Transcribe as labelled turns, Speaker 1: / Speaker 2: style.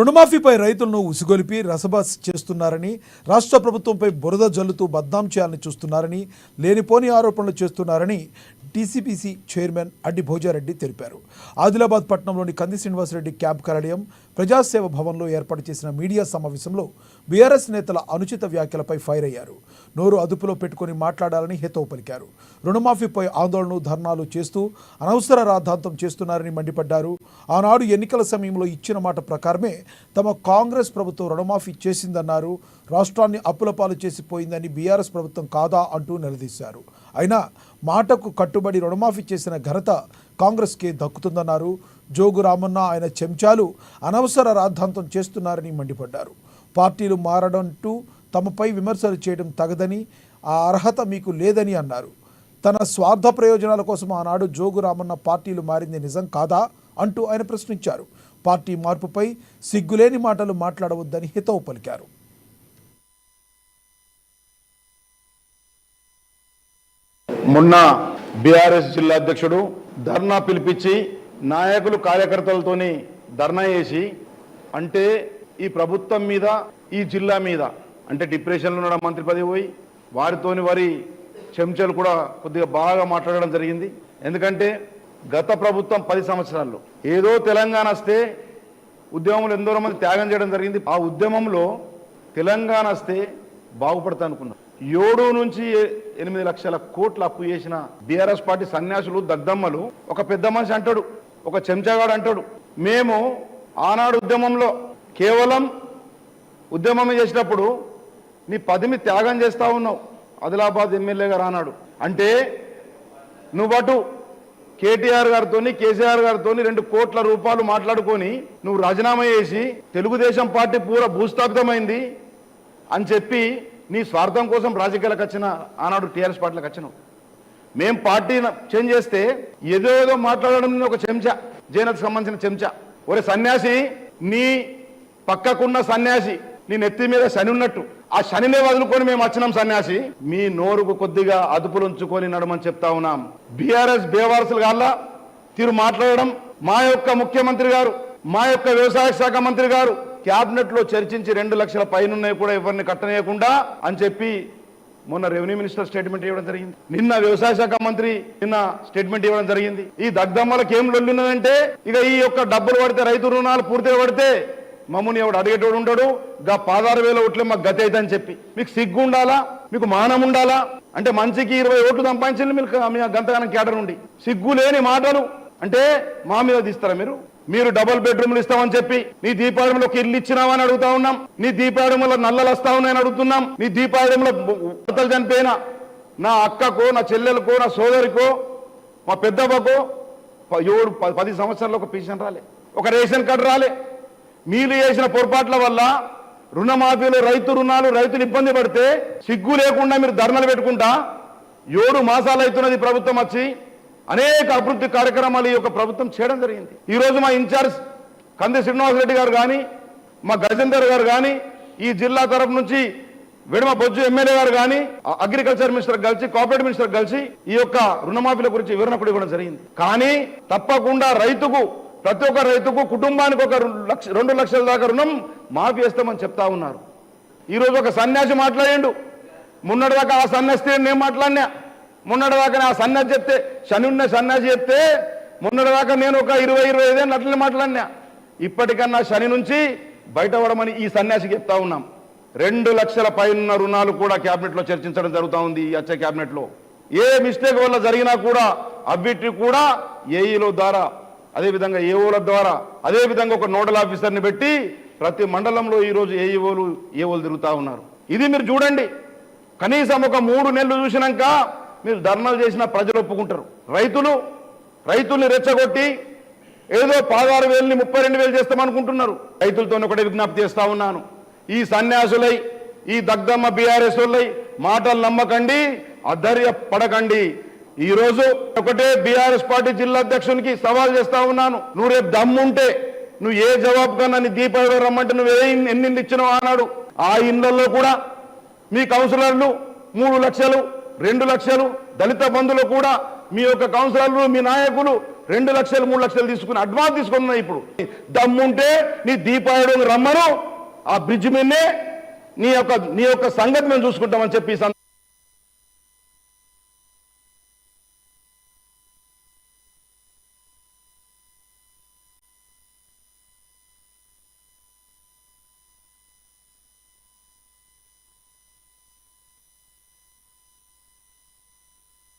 Speaker 1: రుణమాఫీపై రైతులను ఉసిగొలిపి రసబాస్ చేస్తున్నారని, రాష్ట్ర ప్రభుత్వంపై బురద జల్లుతూ బద్నాం చేయాలని చూస్తున్నారని, లేనిపోని ఆరోపణలు చేస్తున్నారని టీసీపీసీ చైర్మన్ అడ్డి భోజారెడ్డి తెలిపారు. ఆదిలాబాద్ పట్టణంలోని కంది శ్రీనివాసరెడ్డి క్యాంప్ కార్యాలయం ప్రజాసేవ భవన్లో ఏర్పాటు చేసిన మీడియా సమావేశంలో బీఆర్ఎస్ నేతల అనుచిత వ్యాఖ్యలపై ఫైర్ అయ్యారు. నోరు అదుపులో పెట్టుకుని మాట్లాడాలని హితవు పలికారు. రుణమాఫీపై ఆందోళనలు, ధర్నాలు చేస్తూ అనవసర రాద్ధాంతం చేస్తున్నారని మండిపడ్డారు. ఆనాడు ఎన్నికల సమయంలో ఇచ్చిన మాట ప్రకారమే తమ కాంగ్రెస్ ప్రభుత్వం రుణమాఫీ చేసిందన్నారు. రాష్ట్రాన్ని అప్పుల పాలు చేసిపోయిందని బీఆర్ఎస్ ప్రభుత్వం కాదా అంటూ నిలదీశారు. అయినా మాటకు కట్టుబడి రుణమాఫీ చేసిన ఘనత కాంగ్రెస్కే దక్కుతుందన్నారు. జోగు రామన్న ఆయన చెంచాలు అనవసర రాద్ధాంతం చేస్తున్నారని మండిపడ్డారు. పార్టీలు మారడంటూ తమపై విమర్శలు చేయడం తగదని, ఆ అర్హత మీకు లేదని అన్నారు. తన స్వార్థ ప్రయోజనాల కోసం ఆనాడు జోగు రామన్న పార్టీలు మారింది నిజం కాదా అంటూ ఆయన ప్రశ్నించారు. పార్టీ మార్పుపై సిగ్గులేని మాటలు మాట్లాడవద్దని హితవు పలికారు.
Speaker 2: మొన్న బీఆర్ఎస్ జిల్లా అధ్యక్షుడు ధర్నా పిలిపించి నాయకులు కార్యకర్తలతోని ధర్నా చేసి, అంటే ఈ ప్రభుత్వం మీద, ఈ జిల్లా మీద, అంటే డిప్రెషన్లో ఉన్న మంత్రి పదవి పోయి వారితోని వారి చెంచాలు కూడా కొద్దిగా బాగా మాట్లాడడం జరిగింది. ఎందుకంటే గత ప్రభుత్వం 10 సంవత్సరాల్లో ఏదో తెలంగాణ వస్తే ఉద్యమంలో ఎందరో మంది త్యాగం చేయడం జరిగింది. ఆ ఉద్యమంలో తెలంగాణ వస్తే బాగుపడతా అనుకున్నాం. 7 నుంచి 8 లక్షల కోట్ల అప్పు చేసిన బీఆర్ఎస్ పార్టీ సన్యాసులు, దగ్ధమ్మలు, ఒక పెద్ద మనిషి అంటాడు, ఒక చెంచాగాడు అంటాడు, మేము ఆనాడు ఉద్యమంలో కేవలం ఉద్యమం చేసినప్పుడు నీ పదవి త్యాగం చేస్తా ఉన్నావు ఆదిలాబాద్ ఎమ్మెల్యేగా రానాడు. అంటే నువ్వు అటు కేటీఆర్ గారితో, కేసీఆర్ గారితో 2 కోట్ల రూపాయలు మాట్లాడుకొని నువ్వు రాజీనామా చేసి తెలుగుదేశం పార్టీ పూర భూస్థాపితమైంది అని చెప్పి నీ స్వార్థం కోసం రాజకీయాలకు వచ్చిన ఆనాడు టీఆర్ఎస్ పార్టీలకు వచ్చినావు. మేం పార్టీ చేంజ్ చేస్తే ఏదో మాట్లాడడం ఒక చెంచా, జైనత్ సంబంధించిన చెంచా. ఒరే సన్యాసి, నీ పక్కకున్న సన్యాసి నీ నెత్తి మీద శని ఉన్నట్టు, ఆ శనినే వదులుకొని మేము వచ్చినాం సన్యాసి. మీ నోరుకు కొద్దిగా అదుపులు ఉంచుకొని నడమని చెప్తా ఉన్నాం. బీఆర్ఎస్ బేవారసులు గాల్లా తీరు మాట్లాడడం, మా యొక్క ముఖ్యమంత్రి గారు, మా యొక్క వ్యవసాయ శాఖ మంత్రి గారు క్యాబినెట్ లో చర్చించి 2 లక్షల పైన కూడా ఎవరిని కట్టనేయకుండా అని చెప్పి మొన్న రెవెన్యూ మినిస్టర్ స్టేట్మెంట్ ఇవ్వడం జరిగింది. నిన్న వ్యవసాయ శాఖ మంత్రి స్టేట్మెంట్ ఇవ్వడం జరిగింది. ఈ దగ్ధమ్మలకు ఏం లొల్లిన్నదంటే, ఇక ఈ యొక్క డబ్బులు పడితే, రైతు రుణాలు పూర్తిగా పడితే మమ్మల్ని ఎవడు అడిగేటోడు ఉంటాడు, గా 16,000 ఓట్లే మాకు గతి అయితే అని చెప్పి. మీకు సిగ్గు ఉండాలా, మీకు మానం ఉండాలా? అంటే మంచికి 20 ఓట్లు సంపాదించండి మీరు గంతగానం కేటర్ ఉండి. సిగ్గు లేని మాటలు అంటే మా మీద తీస్తారా మీరు? మీరు డబుల్ బెడ్రూమ్లు ఇస్తామని చెప్పి నీ దీపావళిలో ఒక ఇల్లు ఇచ్చినావని అడుగుతా ఉన్నాం. నీ దీపావళిలో నల్లలు వస్తా ఉన్నాయని అడుగుతున్నాం. నీ దీపావళిలో భర్తలు చనిపోయిన నా అక్కకో, నా చెల్లెలకో, నా సోదరికో, మా పెద్దమ్మకో 10 సంవత్సరాల్లో ఒక పెన్షన్ రాలే, ఒక రేషన్ కార్డు రాలే. మీరు చేసిన పొరపాట్ల వల్ల రుణమాఫీలో రైతు రుణాలు, రైతులు ఇబ్బంది పడితే సిగ్గు లేకుండా మీరు ధర్నాలు పెట్టుకుంటా 7 మాసాలు అవుతున్నది ప్రభుత్వం వచ్చి. అనేక అభివృద్ధి కార్యక్రమాలు ఈ యొక్క ప్రభుత్వం చేయడం జరిగింది. ఈరోజు మా ఇన్ఛార్జ్ కంది శ్రీనివాసరెడ్డి గారు కానీ, మా గజేందర్ గారు కానీ, ఈ జిల్లా తరఫు నుంచి వెడమ బొజ్జు ఎమ్మెల్యే గారు కానీ, అగ్రికల్చర్ మినిస్టర్ కలిసి, కోఆపరేటివ్ మినిస్టర్ కలిసి ఈ యొక్క రుణమాఫీల గురించి వివరణ కూడా ఇవ్వడం జరిగింది. కానీ తప్పకుండా రైతుకు, ప్రతి ఒక్క రైతుకు, కుటుంబానికి ఒక 2 లక్షల దాకా రుణం మాఫీ చేస్తామని చెప్తా ఉన్నారు. ఈరోజు ఒక సన్యాసి మాట్లాడిండు. మొన్నటిదాకా ఆ సన్యాసి నేను మాట్లాడినా, మొన్నటిదాకా ఆ సన్యాసి చెప్తే, శని ఉన్న సన్యాసి చెప్తే మొన్నటిదాకా నేను ఒక 20-25 ఏళ్ళు అట్లనే మాట్లాడినా. ఇప్పటికన్నా శని నుంచి బయటపడమని ఈ సన్యాసికి చెప్తా ఉన్నాం. 2 లక్షల పైన రుణాలు కూడా క్యాబినెట్లో చర్చించడం జరుగుతూ ఉంది. ఈ వచ్చే క్యాబినెట్లో ఏ మిస్టేక్ వల్ల జరిగినా కూడా అవిటి కూడా ఏఈల ద్వారా, అదేవిధంగా ఏఓల ద్వారా, అదేవిధంగా ఒక నోడల్ ఆఫీసర్ని పెట్టి ప్రతి మండలంలో ఈరోజు ఏఓలు తిరుగుతూ ఉన్నారు. ఇది మీరు చూడండి. కనీసం ఒక 3 నెలలు చూసినాక మీరు ధర్నాలు చేసిన ప్రజలు ఒప్పుకుంటారు. రైతుల్ని రెచ్చగొట్టి ఏదో 16,000ని 32,000 చేస్తామనుకుంటున్నారు. రైతులతో ఒకటే విజ్ఞప్తి చేస్తా ఉన్నాను, ఈ సన్యాసులై, ఈ దగ్ధమ్మ బీఆర్ఎస్ వాళ్ళై మాటలు నమ్మకండి, అధైర్య పడకండి. ఈరోజు ఒకటే బీఆర్ఎస్ పార్టీ జిల్లా అధ్యక్షునికి సవాల్ చేస్తా ఉన్నాను, నువ్వు రేపు దమ్ముంటే నువ్వు ఏ జవాబు కన్నా నీ దీపావళి రమ్మంటే నువ్వు ఎన్ని ఇచ్చినావు అన్నాడు. ఆ ఇళ్లలో కూడా మీ కౌన్సిలర్లు 3 లక్షలు, 2 లక్షలు, దళిత బంధువులు కూడా మీ యొక్క కౌన్సిలర్లు, మీ నాయకులు 2 లక్షలు 3 లక్షలు తీసుకుని అడ్వాన్స్ తీసుకున్నా. ఇప్పుడు దమ్ముంటే నీ దీపావళి రమ్మను, ఆ బ్రిడ్జ్ మీదనే నీ యొక్క సంగతి మేము చూసుకుంటామని చెప్పి